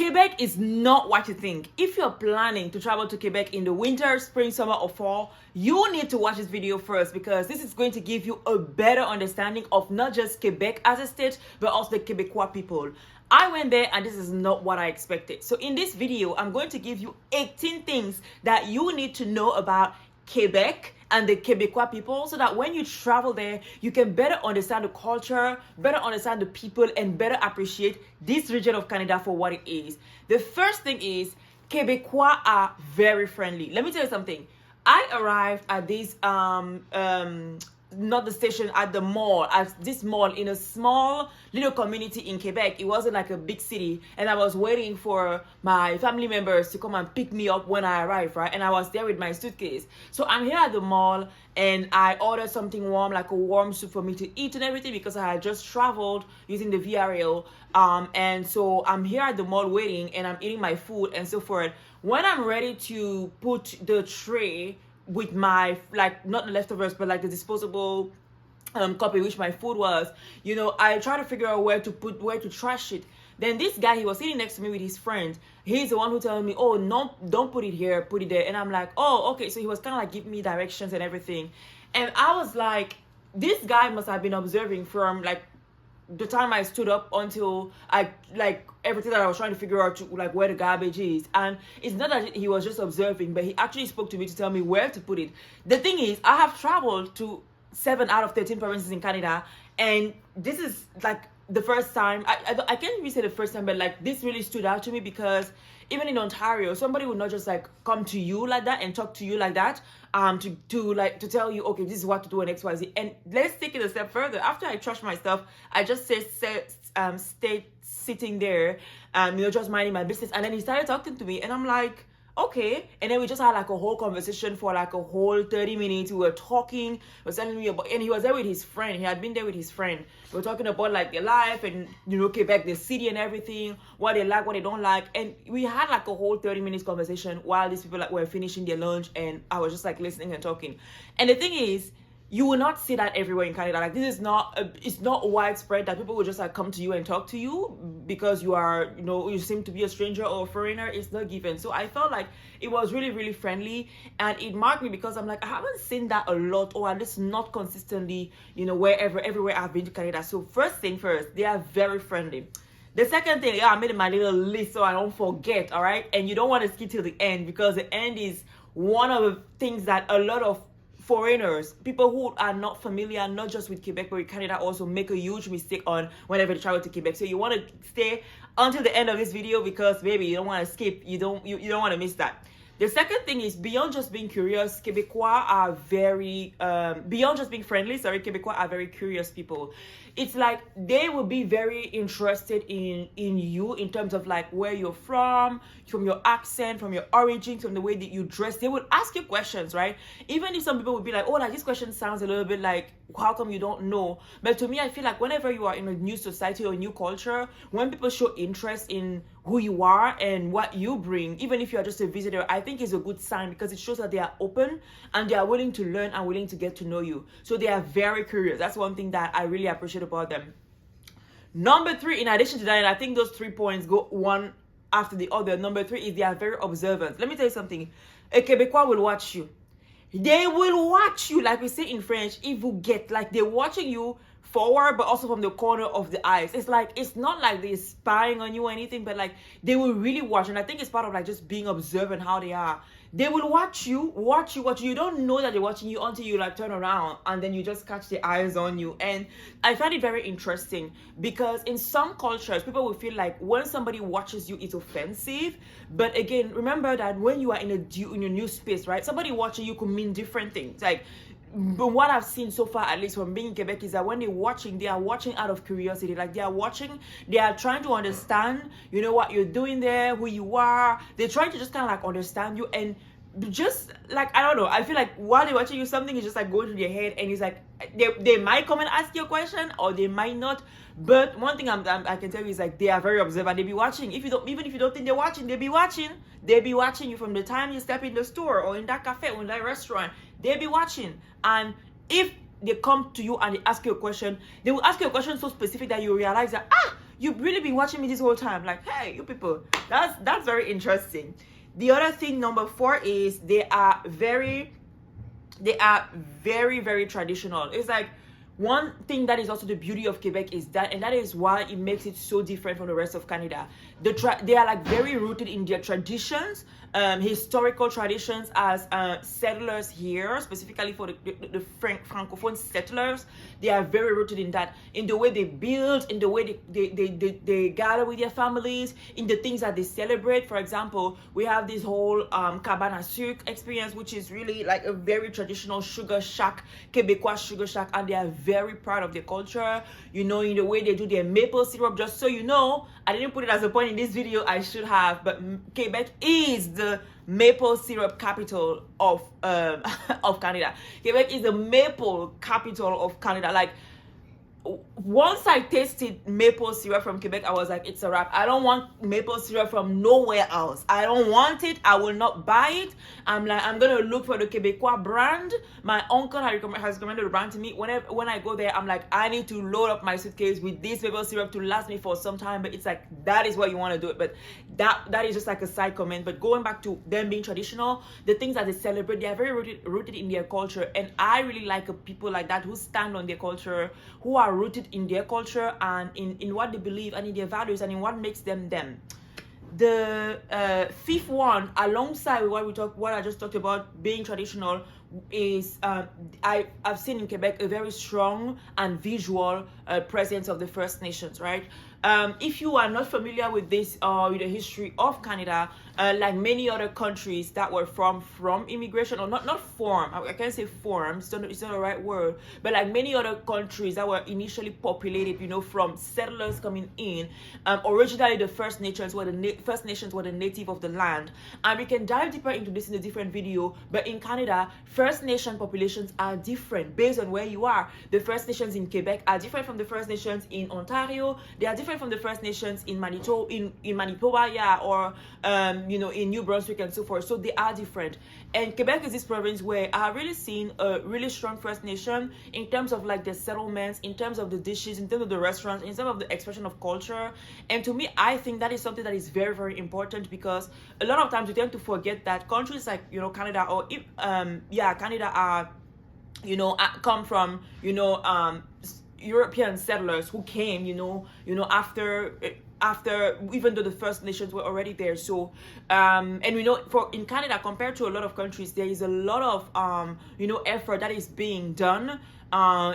Quebec is not what you think. If you're planning to travel to Quebec in the winter, spring, summer, or fall, you need to watch this video first because this is going to give you a better understanding of not just Quebec as a state, but also the Quebecois people. I went there and this is not what I expected. So in this video, I'm going to give you 18 things that you need to know about Quebec and the Quebecois people so that when you travel there, you can better understand the culture, better understand the people, and better appreciate this region of Canada for what it is. The first thing is Quebecois are very friendly. Let me tell you something. I arrived at this not the station, at the mall, at this mall in a small little community in Quebec. It wasn't like a big city, and I was waiting for my family members to come and pick me up when I arrived, right? And I was there with my suitcase. So I'm here at the mall and I ordered something warm, like a warm soup for me to eat and everything, because I had just traveled using the VRL. And so I'm here at the mall waiting and I'm eating my food and so forth. When I'm ready to put the tray with my, like, not the leftovers, but like the disposable cup in which my food was, you know, I try to figure out where to trash it. Then this guy, he was sitting next to me with his friend. He's the one who told me, oh, no, don't put it here, put it there. And I'm like, oh, okay. So he was kind of like giving me directions and everything. And I was like, this guy must have been observing from like the time I stood up until I, like, everything that I was trying to figure out to, like, where the garbage is. And it's not that he was just observing, but he actually spoke to me to tell me where to put it. The thing is, I have traveled to 7 out of 13 provinces in Canada, and this is like the first time, I can't really say the first time, but like this really stood out to me because even in Ontario, somebody would not just like come to you like that and talk to you like that, to tell you, okay, this is what to do in XYZ. And let's take it a step further. After I trashed my stuff, I just stayed sitting there, just minding my business. And then he started talking to me, and I'm like, okay. And then we just had like a whole conversation for like a whole 30 minutes. We were talking, he was telling me about, and he was there with his friend. He had been there with his friend. We were talking about like their life and, Quebec, the city and everything, what they like, what they don't like. And we had like a whole 30 minutes conversation while these people like were finishing their lunch, and I was just like listening and talking. And the thing is, you will not see that everywhere in Canada. Like, this is it's not widespread that people will just like come to you and talk to you because you are, you seem to be a stranger or a foreigner. It's not given. So I felt like it was really, really friendly, and it marked me because I'm like, I haven't seen that a lot, or at least not consistently, everywhere I've been to Canada. So first thing first, they are very friendly. The second thing, I made my little list so I don't forget, all right? And you don't want to skip till the end, because the end is one of the things that a lot of foreigners, people who are not familiar, not just with Quebec, but with Canada, also make a huge mistake on whenever they travel to Quebec. So you want to stay until the end of this video, because baby, you don't want to skip. You don't want to miss that. The second thing is, beyond just being curious, Quebecois are very, beyond just being friendly, Quebecois are very curious people. It's like they will be very interested in you in terms of like where you're from your accent, from your origin, from the way that you dress. They will ask you questions, right? Even if some people would be like, oh, like this question sounds a little bit like, how come you don't know? But to me, I feel like whenever you are in a new society or a new culture, when people show interest in who you are and what you bring, even if you are just a visitor, I think is a good sign, because it shows that they are open and they are willing to learn and willing to get to know you. So they are very curious. That's one thing that I really appreciate about them. Number 3, in addition to that, and I think those 3 points go one after the other. Number 3 is they are very observant. Let me tell you something. A Quebecois will watch you. They will watch you, like we say in French, if you get, like they're watching you forward, but also from the corner of the eyes. It's like, it's not like they're spying on you or anything, but like they will really watch. And I think it's part of like just being observant how they are. They will watch you. You don't know that they're watching you until you like turn around and then you just catch their eyes on you. And I find it very interesting, because in some cultures, people will feel like when somebody watches you, it's offensive. But again, remember that when you are in a new space, right? Somebody watching you could mean different things. Like, but what I've seen so far, at least from being in Quebec, is that when they're watching, they are watching out of curiosity. Like, they are watching, they are trying to understand, what you're doing there, who you are. They're trying to just kind of like understand you. And just like, I don't know, I feel like while they're watching you, something is just like going through their head, and it's like they might come and ask you a question, or they might not. But one thing I can tell you is like they are very observant. They be watching. Even if you don't think they're watching, they be watching. They be watching you from the time you step in the store or in that cafe or in that restaurant. They be watching. And if they come to you and they ask you a question, they will ask you a question so specific that you realize that you've really been watching me this whole time. Like, hey, you people, that's very interesting. The other thing, number 4, is they are very, very traditional. It's like, one thing that is also the beauty of Quebec is that, and that is why it makes it so different from the rest of Canada. They are like very rooted in their traditions, historical traditions as settlers here, specifically for the francophone settlers. They are very rooted in that, in the way they build, in the way they gather with their families, in the things that they celebrate. For example, we have this whole cabane à sucre experience, which is really like a very traditional sugar shack, Quebecois sugar shack, and they are very proud of their culture, you know, in the way they do their maple syrup. Just so you know, I didn't put it as a point in this video, I should have, but Quebec is the maple syrup capital of of Canada. Quebec is the maple capital of Canada. Like, once I tasted maple syrup from Quebec, I was like, it's a wrap. I don't want maple syrup from nowhere else. I don't want it. I will not buy it. I'm like, I'm gonna look for the Quebecois brand. My uncle has recommended the brand to me. When I go there, I'm like, I need to load up my suitcase with this maple syrup to last me for some time. But it's like, that is what you want to do it. But that is just like a side comment. But going back to them being traditional, the things that they celebrate, they are very rooted in their culture. And I really like people like that who stand on their culture, who are rooted in their culture and in what they believe and in their values and in what makes them them. The 5th one, alongside what I just talked about being traditional, is I've seen in Quebec a very strong and visual presence of the First Nations, right? If you are not familiar with this with the history of Canada, like many other countries that were from immigration, or not form, I can't say form, it's not the right word, but like many other countries that were initially populated, you know, from settlers coming in, originally the First Nations were the native of the land. And we can dive deeper into this in a different video, but in Canada, First Nation populations are different based on where you are. The First Nations in Quebec are different from the First Nations in Ontario. They are different from the First Nations in Manitoba, yeah, or you know, in New Brunswick and so forth. So they are different. And Quebec is this province where I have really seen a really strong First Nation in terms of like the settlements, in terms of the dishes, in terms of the restaurants, in terms of the expression of culture. And to me, I think that is something that is very, very important, because a lot of times we tend to forget that countries like, you know, Canada, or Canada are, you know, come from, you know, European settlers who came, you know, after even though the First Nations were already there. So and we know in Canada, compared to a lot of countries, there is a lot of you know, effort that is being done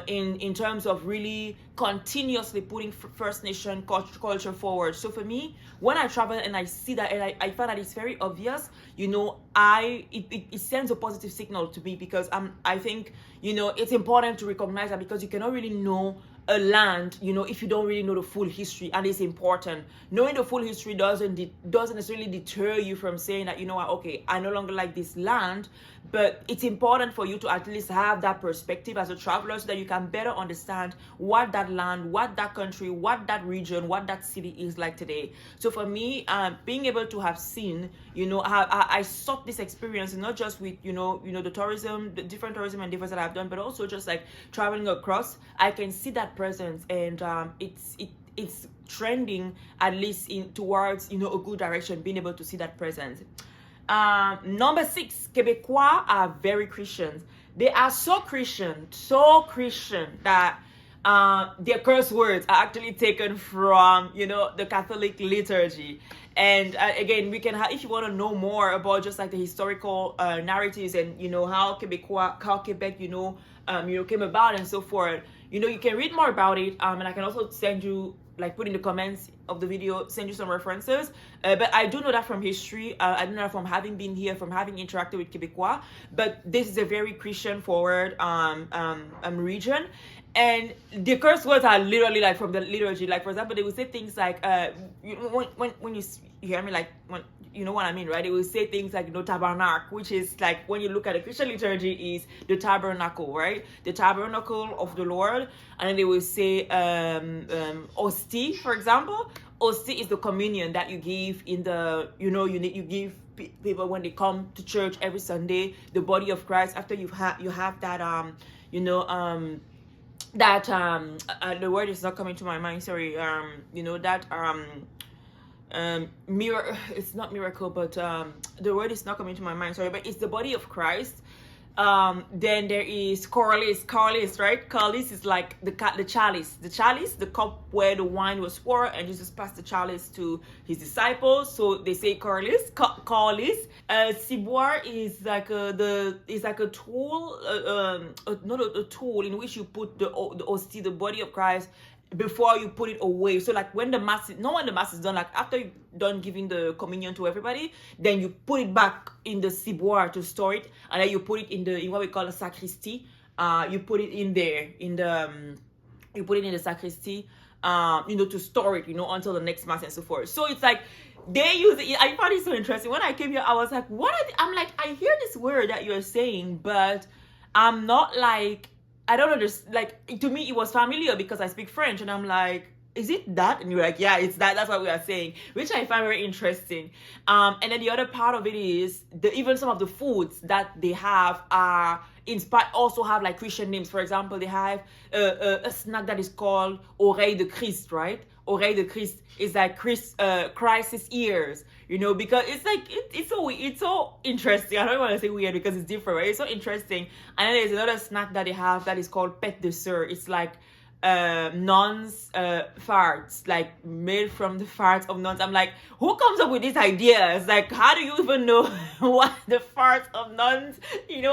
in terms of really continuously putting First Nation culture forward. So for me, when I travel and I see that, and I find that it's very obvious, you know, it sends a positive signal to me, because I think, you know, it's important to recognize that, because you cannot really know a land, you know, if you don't really know the full history. And it's important. Knowing the full history doesn't necessarily deter you from saying that, you know what, okay, I no longer like this land, but it's important for you to at least have that perspective as a traveler, so that you can better understand what that land, what that country, what that region, what that city is like today. So for me, being able to have seen, you know, I sought this experience, not just with, you know, the tourism, the different tourism endeavors that I've done, but also just like traveling across, I can see that presence, and it's trending at least towards, you know, a good direction, being able to see that presence. Number 6, Quebecois are very Christian. They are so Christian that their curse words are actually taken from, you know, the Catholic liturgy. And again, we can if you want to know more about just like the historical narratives, and you know, how Quebec, you know, came about and so forth, you know, you can read more about it, and I can also send you, like, put in the comments of the video, send you some references. But I do know that from history. I do know that from having been here, from having interacted with Quebecois. But this is a very Christian forward region. And the curse words are literally like from the liturgy. Like, for example, they will say things like, when you hear me, like, when you know what I mean, right? They will say things like, you know, tabernacle, which is like, when you look at the Christian liturgy, is the tabernacle, right? The tabernacle of the Lord. And then they will say hostie, for example. Hostie is the communion that you give in the, you know, you give people when they come to church every Sunday, the body of Christ, after you have that that the word is not coming to my mind, sorry, that it's not miracle, but the word is not coming to my mind, sorry, but it's the body of Christ. Then there is chalice, right? Chalice is like the chalice, the cup where the wine was poured, and Jesus passed the chalice to his disciples. So they say chalice. Ciboire is like a tool, not a tool in which you put the hostie, the body of Christ, before you put it away. So like when the mass is done, like after you're done giving the communion to everybody, then you put it back in the ciboire to store it, and then you put it in what we call a sacristy. You put it in there you put it in the sacristy, to store it, until the next mass and so forth. So it's like they use it. I found it so interesting. When I came here, I was like, what are I'm like, I hear this word that you're saying, but I'm not like, I don't understand. Like, to me, it was familiar because I speak French, and I'm like, is it that? And you're like, yeah, it's that. That's what we are saying, which I find very interesting. And then the other part of it is even some of the foods that they have are inspired, also have like Christian names. For example, they have a snack that is called Oreille de Christ, right? Oreille de Christ is like Christ's ears, because it's like it's so interesting. I don't want to say weird because it's different, right? It's so interesting. And then there's another snack that they have that is called Pet de Sœur. It's like nuns farts, like made from the farts of nuns. I'm like, who comes up with these ideas? Like, how do you even know what the farts of nuns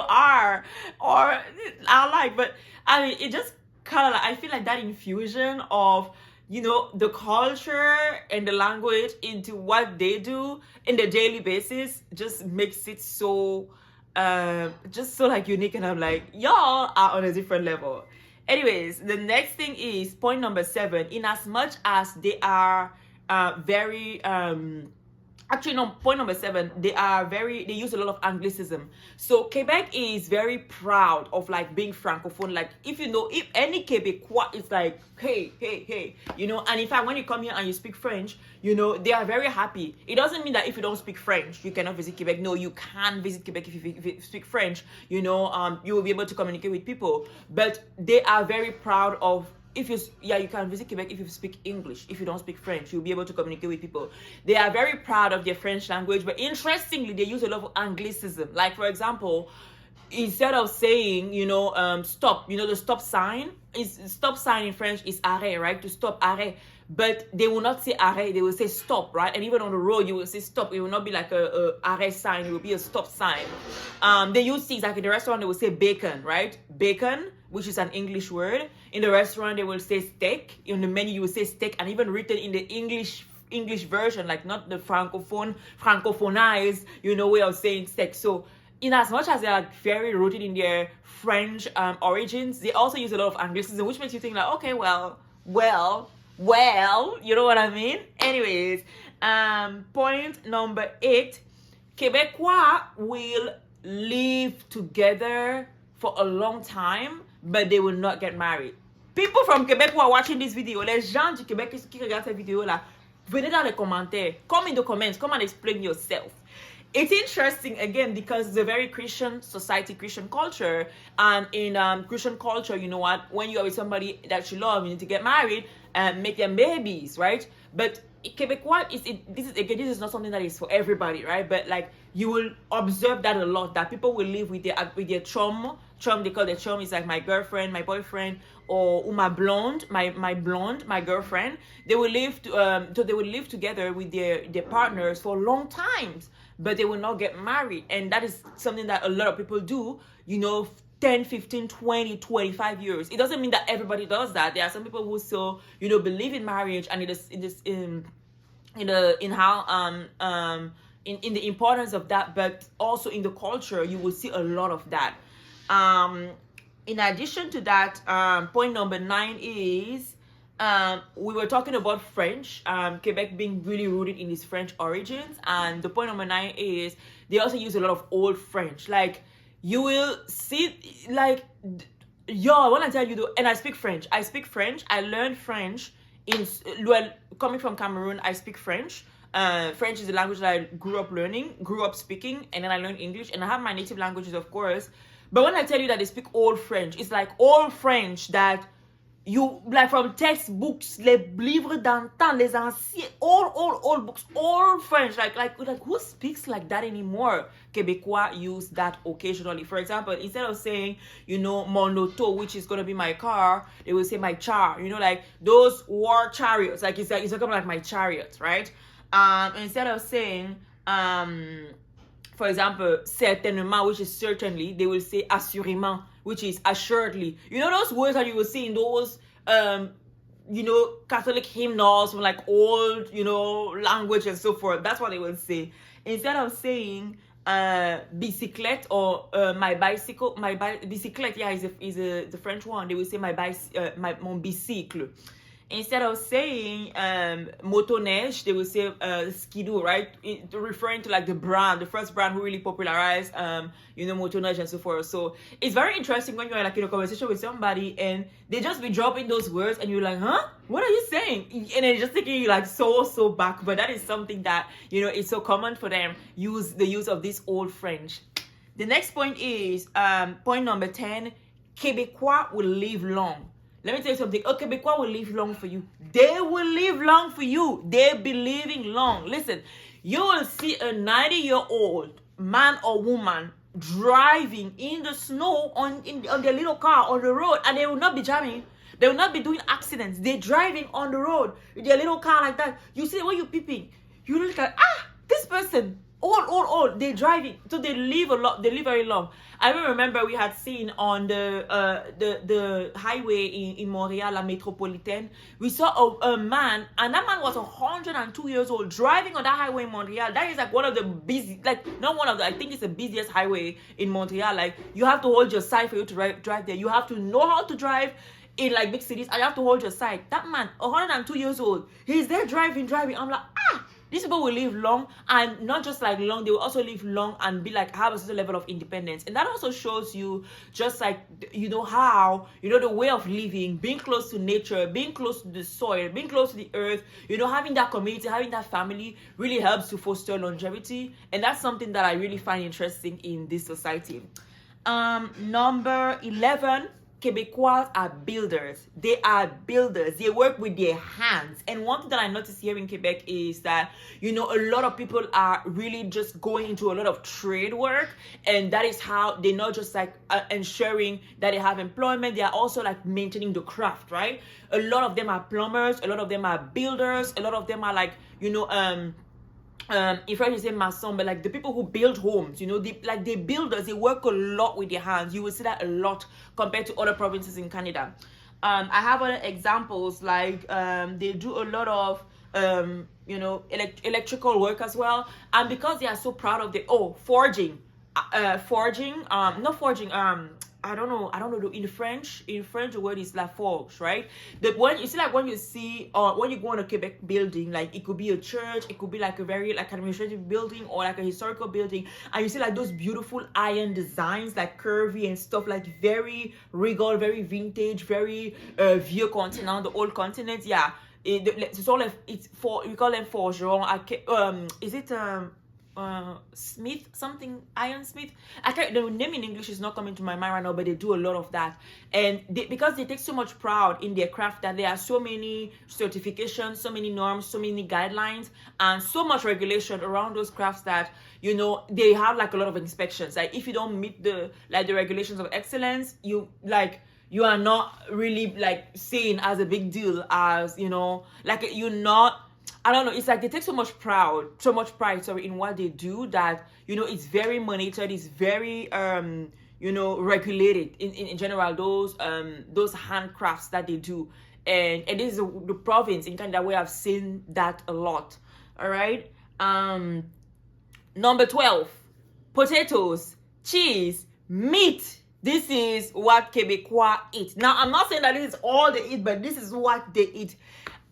are, or I like? But I mean, it just kind of like, I feel like that infusion of the culture and the language into what they do in the daily basis just makes it so just so like unique. And I'm like, y'all are on a different level. Anyways, the next thing is point number 7. In as much as they are very point number 7, they use a lot of anglicism. So Quebec is very proud of like being francophone. Like if any Quebecois is like, hey, and in fact when you come here and you speak French, they are very happy. It doesn't mean that if you don't speak French you cannot visit Quebec. No, you can visit Quebec if you speak French. You will be able to communicate with people. But they are very proud of, you can visit Quebec if you speak English. If you don't speak French, you'll be able to communicate with people. They are very proud of their French language, but interestingly, they use a lot of anglicism. Like, for example, instead of saying, stop, the stop sign in French is arrêt, right? To stop, arrêt. But they will not say arrêt, they will say stop, right? And even on the road, you will say stop. It will not be like a arrêt sign, it will be a stop sign. They use things like in the restaurant, they will say bacon, right? Bacon, which is an English word. In the restaurant, they will say steak. In the menu, you will say steak, and even written in the English version, like not the francophonized, way of saying steak. So in as much as they are very rooted in their French origins, they also use a lot of anglicism, which makes you think like, okay, well, you know what I mean? Anyways, point number 8, Quebecois will live together for a long time, but they will not get married. People from Quebec who are watching this video, les gens du Québec qui regardent cette vidéo là, venez dans les commentaires, come in the comments, come and explain yourself. It's interesting again because it's a very Christian society, Christian culture, and in Christian culture, you know what? When you are with somebody that you love, you need to get married and make them babies, right? But Quebecois this is not something that is for everybody, right? But like you will observe that a lot, that people will live with their chum. They call their chum is like my girlfriend, my boyfriend, or my blonde, my girlfriend. They will live together with their partners for long times, but they will not get married. And that is something that a lot of people do, 10, 15, 20, 25 years. It doesn't mean that everybody does that. There are some people who still, believe in marriage, and in the importance of that, but also in the culture, you will see a lot of that. In addition to that, point number 9 is, we were talking about French, Quebec being really rooted in its French origins, and the point number 9 is they also use a lot of old French. Like, you will see, like, I want to tell you, and I speak French. I learned French coming from Cameroon. I speak French. French is the language that I grew up speaking, and then I learned English, and I have my native languages, of course. But when I tell you that they speak old French, it's like old French that you like from textbooks, les livres d'antan, les anciens, all books, all French. Like who speaks like that anymore? Québécois use that occasionally. For example, instead of saying, mon auto, which is gonna be my car, they will say my char. Like those war chariots. Like it's talking like my chariots, right? Instead of saying for example, certainement, which is certainly, they will say assurément, which is assuredly. Those words that you will see in those Catholic hymnals from like old language and so forth. That's what they will say. Instead of saying bicyclette or my bicycle, bicyclette, yeah, is the French one. They will say mon bicycle. Instead of saying motoneige, they will say skidoo, right? Referring to like the first brand who really popularized motoneige and so forth. So it's very interesting when you're like in a conversation with somebody and they just be dropping those words and you're like, huh? What are you saying? And it's just taking you like so back. But that is something that it's so common for them, the use of this old French. The next point is point number 10. Québécois will live long. Let me tell you something. A Québécois will live long for you. They will live long for you. They'll be living long. Listen, you will see a 90-year-old man or woman driving in the snow on their little car on the road, and they will not be jamming. They will not be doing accidents. They're driving on the road with their little car like that. You see when you're peeping, you look like, this person, old, they're driving. So they live a lot. They live very long. I remember we had seen on the highway in Montreal, La Métropolitaine, we saw a man, and that man was 102 years old, driving on that highway in Montreal. That is like one of the I think it's the busiest highway in Montreal. Like, you have to hold your side for you to drive there. You have to know how to drive in like big cities, and you have to hold your side. That man, 102 years old, he's there driving. I'm like, these people will live long, and not just like long, they will also live long and be like have a certain level of independence. And that also shows you just like how the way of living, being close to nature, being close to the soil, being close to the earth, having that community, having that family really helps to foster longevity. And that's something that I really find interesting in this society. Number 11. Québécois are builders. They are builders. They work with their hands. And one thing that I noticed here in Quebec is that, a lot of people are really just going into a lot of trade work. And that is how they're not just like ensuring that they have employment. They are also like maintaining the craft, right? A lot of them are plumbers. A lot of them are builders. A lot of them are like, if I say maçon, but like the people who build homes, they builders, they work a lot with their hands. You will see that a lot compared to other provinces in Canada. I have other examples, like they do a lot of electrical work as well, and because they are so proud of forging, not forging, I don't know. In French, the word is la forge, right? But when you see, when you go on a Quebec building, like it could be a church, it could be like a very like administrative building or like a historical building, and you see like those beautiful iron designs, like curvy and stuff, like very regal, very vintage, very vieux continent, the old continent. Yeah, we call them forgerons. Is it Smith, something iron smith, the name in English is not coming to my mind right now, but they do a lot of that. And because they take so much pride in their craft, that there are so many certifications, so many norms, so many guidelines, and so much regulation around those crafts that they have like a lot of inspections. Like if you don't meet the regulations of excellence, you are not really like seen as a big deal, as you're not. I don't know, it's like they take so much pride in what they do that it's very monitored, it's very regulated in general, those handcrafts that they do. And this is the province in Canada where I've seen that a lot. All right. Number 12, potatoes, cheese, meat. This is what Québécois eat. Now, I'm not saying that this is all they eat, but this is what they eat.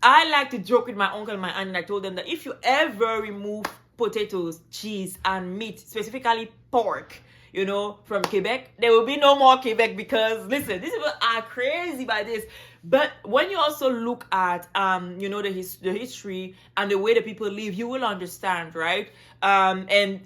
I like to joke with my uncle and my aunt, and I told them that if you ever remove potatoes, cheese, and meat, specifically pork, from Quebec, there will be no more Quebec, because listen, these people are crazy by this. But when you also look at the history and the way the people live, you will understand, right? And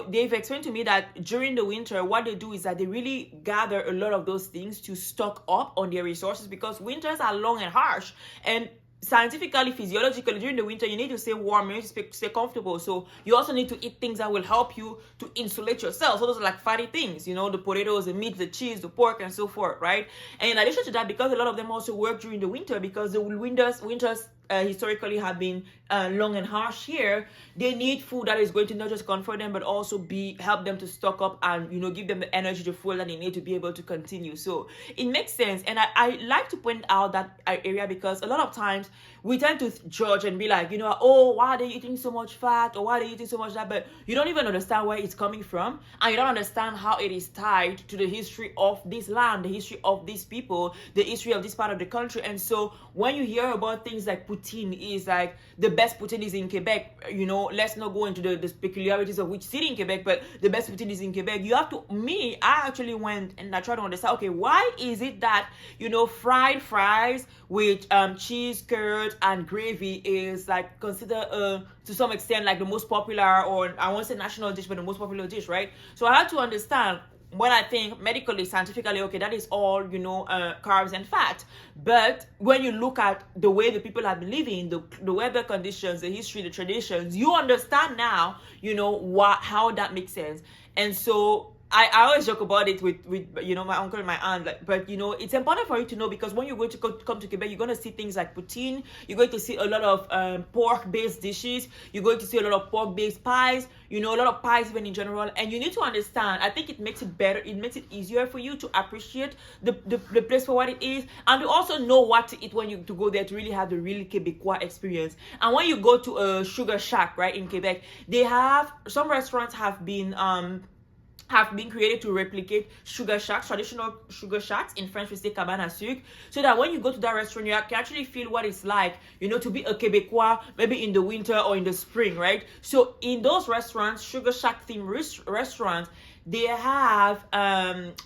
they've explained to me that during the winter, what they do is that they really gather a lot of those things to stock up on their resources, because winters are long and harsh. And scientifically, physiologically, during the winter, you need to stay warm, you need to stay comfortable. So you also need to eat things that will help you to insulate yourself. So those are like fatty things, the potatoes, the meat, the cheese, the pork, and so forth, right? And in addition to that, because a lot of them also work during the winter, because the winters historically have been long and harsh here, they need food that is going to not just comfort them, but also help them to stock up and give them the energy, the fuel that they need to be able to continue. So it makes sense. And I like to point out that area, because a lot of times we tend to judge and be like, oh, why are they eating so much fat, or why are they eating so much that? But you don't even understand where it's coming from, and you don't understand how it is tied to the history of this land, the history of these people, the history of this part of the country. And so when you hear about things like poutine is like the best poutine is in Quebec, let's not go into the peculiarities of which city in Quebec, but the best poutine is in Quebec. I actually went and I tried to understand, okay, why is it that fried fries with cheese, curd, and gravy is like considered to some extent like the most popular, or I won't say national dish, but the most popular dish, right? So I had to understand, when I think medically, scientifically, okay, that is all, carbs and fat. But when you look at the way the people have been living, the weather conditions, the history, the traditions, you understand now, how that makes sense. And so I always joke about it with my uncle and my aunt, but it's important for you to know, because when you're going to come to Quebec, you're going to see things like poutine, you're going to see a lot of pork-based dishes, you're going to see a lot of pork-based pies, a lot of pies even in general. And you need to understand, I think it makes it better, it makes it easier for you to appreciate the place for what it is, and to also know what to eat when you to go there, to really have the really Quebecois experience. And when you go to a sugar shack, right, in Quebec, some restaurants have been created to replicate sugar shacks, traditional sugar shacks. In French we say cabane à sucre, so that when you go to that restaurant, you can actually feel what it's like, to be a Quebecois, maybe in the winter or in the spring, right? So in those restaurants, sugar shack themed restaurants, they have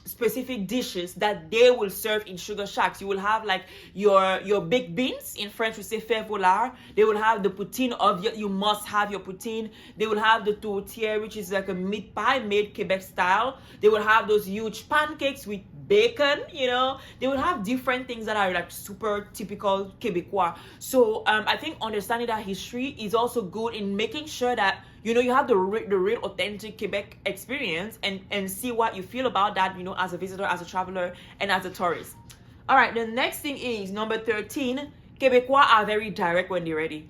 specific dishes that they will serve in sugar shacks. You will have like your baked beans. In French we say fer volard. They will have the poutine, you must have your poutine. They will have the tourtière, which is like a meat pie made Quebec style. They will have those huge pancakes with bacon. They will have different things that are like super typical Quebecois. So I think understanding that history is also good in making sure that you have the real authentic Quebec experience, and see what you feel about that, as a visitor, as a traveler, and as a tourist. All right, the next thing is number 13. Quebecois are very direct when they're ready.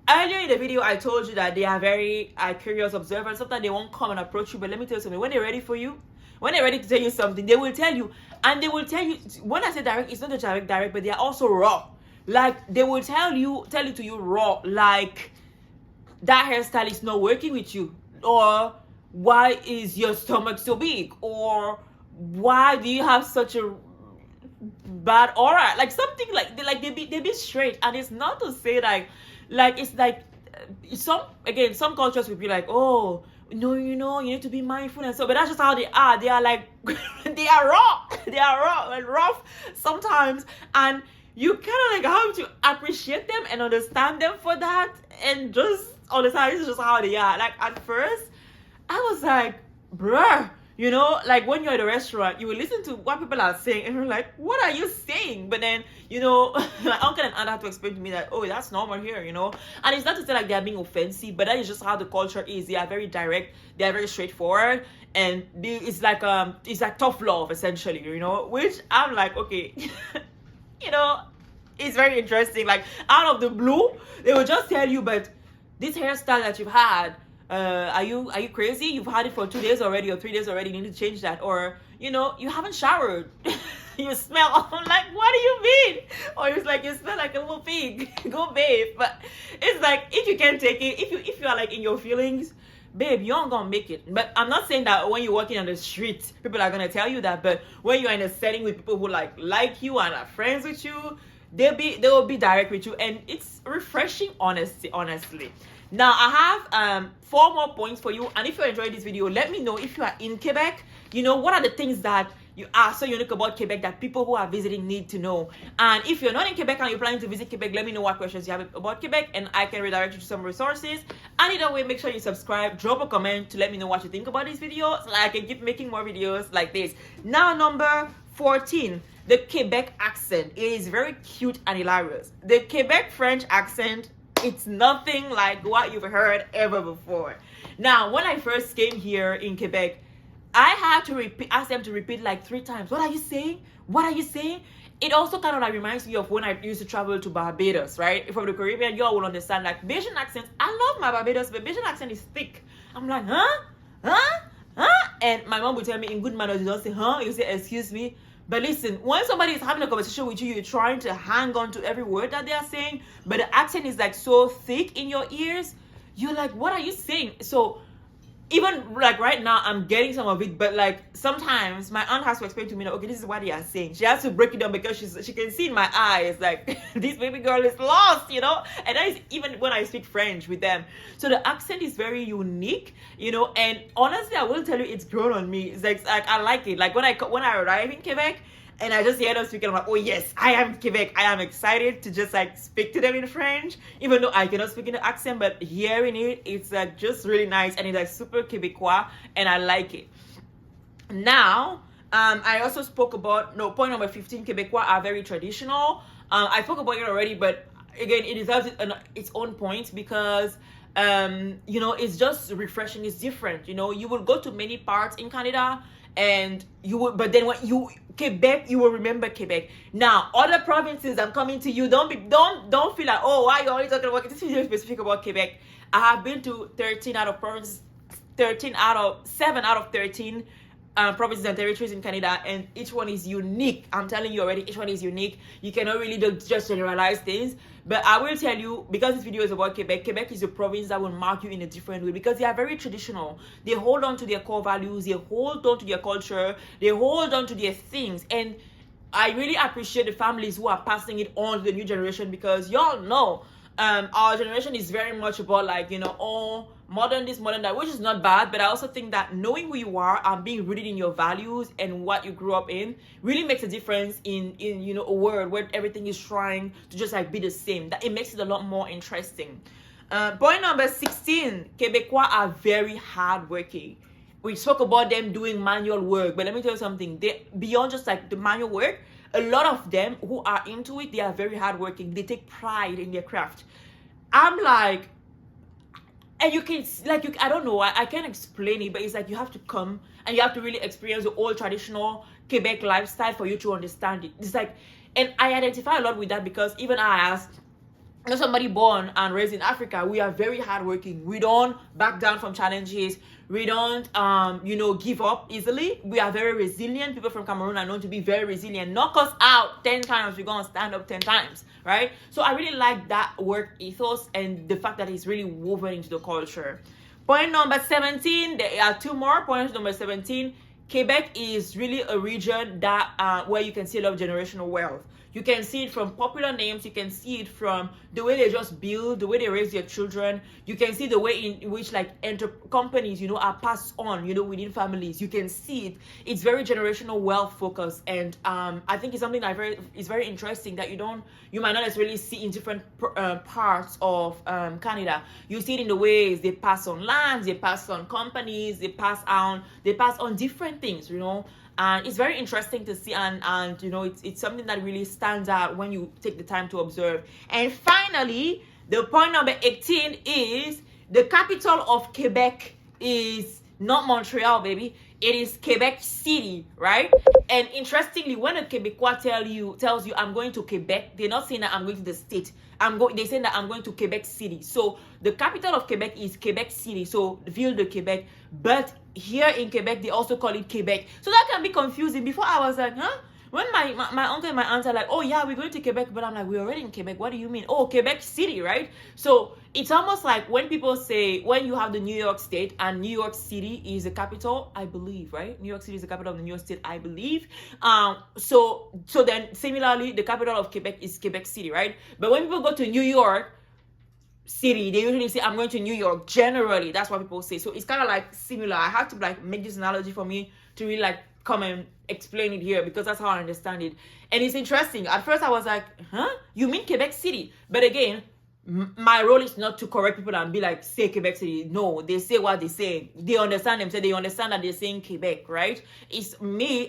Earlier in the video, I told you that they are very curious observers. Sometimes they won't come and approach you, but let me tell you something. When they're ready for you, when they're ready to tell you something, they will tell you. And they will tell you, when I say direct, it's not just direct, but they are also raw. Like, they will tell it to you raw, like, that hairstyle is not working with you, or why is your stomach so big, or why do you have such a bad aura, like something like they be straight. And it's not to say like it's like some cultures will be like, oh no, you need to be mindful and so, but that's just how they are like they are raw and rough sometimes, and you kind of like have to appreciate them and understand them for that, and just understand this is just how they are. Like at first I was like, bruh, like when you're at a restaurant, you will listen to what people are saying and you're like, what are you saying? But then, my uncle and aunt had to explain to me that, oh, that's normal here, and it's not to say like they're being offensive, but that is just how the culture is. They are very direct, they are very straightforward, and it's like tough love essentially, which I'm like, okay. It's very interesting. Like out of the blue, they will just tell you, but this hairstyle that you've had, are you crazy? You've had it for 2 days already or 3 days already. You need to change that. Or you haven't showered. You smell. I'm like, what do you mean? Or it's like, you smell like a little pig. Go bathe. But it's like, if you can't take it, if you are like in your feelings, babe, you aren't gonna make it. But I'm not saying that when you're walking on the street, people are gonna tell you that. But when you're in a setting with people who like you and are friends with you, they will be direct with you, and it's refreshing, honestly. Now I have 4 more points for you, and if you enjoyed this video, let me know if you are in Quebec. What are the things that you are so unique about Quebec that people who are visiting need to know. And if you're not in Quebec and you're planning to visit Quebec, let me know what questions you have about Quebec and I can redirect you to some resources. And either way, make sure you subscribe, drop a comment to let me know what you think about this video so I can keep making more videos like this. Now, number 14, the Quebec accent. It is very cute and hilarious. The Quebec French accent, it's nothing like what you've heard ever before. Now, when I first came here in Quebec, I had to ask them to repeat like 3 times. What are you saying? What are you saying? It also kind of like reminds me of when I used to travel to Barbados, right? From the Caribbean, y'all will understand like Bajan accents. I love my Barbados, but Bajan accent is thick. I'm like, huh? And my mom would tell me in good manners, you don't say, huh? You say, excuse me. But listen, when somebody is having a conversation with you, you're trying to hang on to every word that they are saying, but the accent is like so thick in your ears. You're like, what are you saying? So even like right now, I'm getting some of it, but like sometimes my aunt has to explain to me, okay, this is what they are saying. She has to break it down because she can see in my eyes like this baby girl is lost, you know. And that is even when I speak French with them. So the accent is very unique, you know. And honestly, I will tell you, it's grown on me. It's like I like it. Like when I arrive in Quebec, and I just hear them speaking, I'm like, oh yes, I am Quebec. I am excited to just like speak to them in French, even though I cannot speak in the accent, but hearing it, it's like just really nice and it's like super Quebecois and I like it. Now, I also spoke about, point number 15, Quebecois are very traditional. I spoke about it already, but again, it deserves its own point because you know, it's just refreshing, it's different. You know, you will go to many parts in Canada and you will, but then when you Quebec, you will remember Quebec. Now, other provinces, I'm coming to you. Don't feel like, oh, why are you only talking about this is specific about Quebec. I have been to 7 out of 13 provinces and territories in Canada, and each one is unique. I'm telling you already, each one is unique. You cannot really just generalize things, but I will tell you, because this video is about Quebec, Quebec is a province that will mark you in a different way because they are very traditional. They hold on to their core values, they hold on to their culture, they hold on to their things, and I really appreciate the families who are passing it on to the new generation because y'all know our generation is very much about like, you know, oh, modern this, modern that, which is not bad, but I also think that knowing who you are and being rooted in your values and what you grew up in really makes a difference in you know, a world where everything is trying to just like be the same. That it makes it a lot more interesting. Point number 16, Quebecois are very hardworking. We spoke about them doing manual work, but let me tell you something. They, beyond just like the manual work, a lot of them who are into it, they are very hardworking. They take pride in their craft. I'm like, and you can like, I don't know, I can't explain it, but it's like you have to come and you have to really experience the old traditional Quebec lifestyle for you to understand it. It's like, and I identify a lot with that because even as somebody born and raised in Africa, we are very hardworking. We don't back down from challenges. We don't, you know, give up easily. We are very resilient. People from Cameroon are known to be very resilient. Knock us out 10 times, we're going to stand up 10 times, right? So I really like that work ethos and the fact that it's really woven into the culture. Point number 17, there are 2 more. Point number 17, Quebec is really a region that where you can see a lot of generational wealth. You can see it from popular names. You can see it from the way they just build, the way they raise their children. You can see the way in which like companies, you know, are passed on, you know, within families. You can see it. It's very generational wealth focused, and I think it's something that is very interesting that you might not necessarily see in different parts of Canada. You see it in the ways they pass on lands, they pass on companies, they pass on different things, you know. And it's very interesting to see, and you know, it's something that really stands out when you take the time to observe. And finally, the point number 18 is the capital of Quebec is not Montreal, baby. It is Quebec City, right? And interestingly, when a Quebecois tells you I'm going to Quebec, they're not saying that I'm going to the state. They're saying that I'm going to Quebec City. So the capital of Quebec is Quebec City, so Ville de Quebec. But here in Quebec, they also call it Quebec. So that can be confusing. Before I was like, huh? When my uncle and my aunt are like, oh yeah, we're going to Quebec, but I'm like, we're already in Quebec. What do you mean? Oh, Quebec City, right? So it's almost like when people say, when you have the New York State and New York City is the capital, I believe, right? New York City is the capital of the New York State, I believe. So then similarly, the capital of Quebec is Quebec City, right? But when people go to New York City, they usually say, I'm going to New York. Generally, that's what people say. So it's kind of like similar. I had to like make this analogy for me to really like come and explain it here because that's how I understand it. And it's interesting. At first I was like, huh? You mean Quebec City? But again, my role is not to correct people and be like, say Quebec City. No, they say what they say. They understand themselves. They understand that they're saying Quebec, right? It's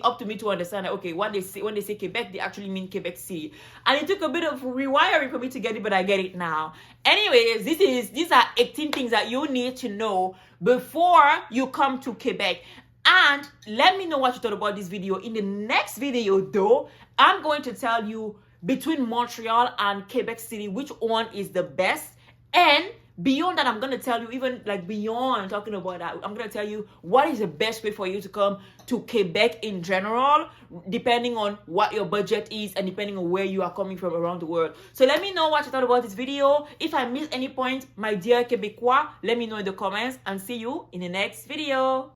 up to me to understand that, okay, what they say, when they say Quebec, they actually mean Quebec City. And it took a bit of rewiring for me to get it, but I get it now. Anyways, these are 18 things that you need to know before you come to Quebec. And let me know what you thought about this video. In the next video, though, I'm going to tell you between Montreal and Quebec City, which one is the best. And beyond that, I'm going to tell you, even like beyond talking about that, I'm going to tell you what is the best way for you to come to Quebec in general, depending on what your budget is and depending on where you are coming from around the world. So let me know what you thought about this video. If I missed any point, my dear Quebecois, let me know in the comments and see you in the next video.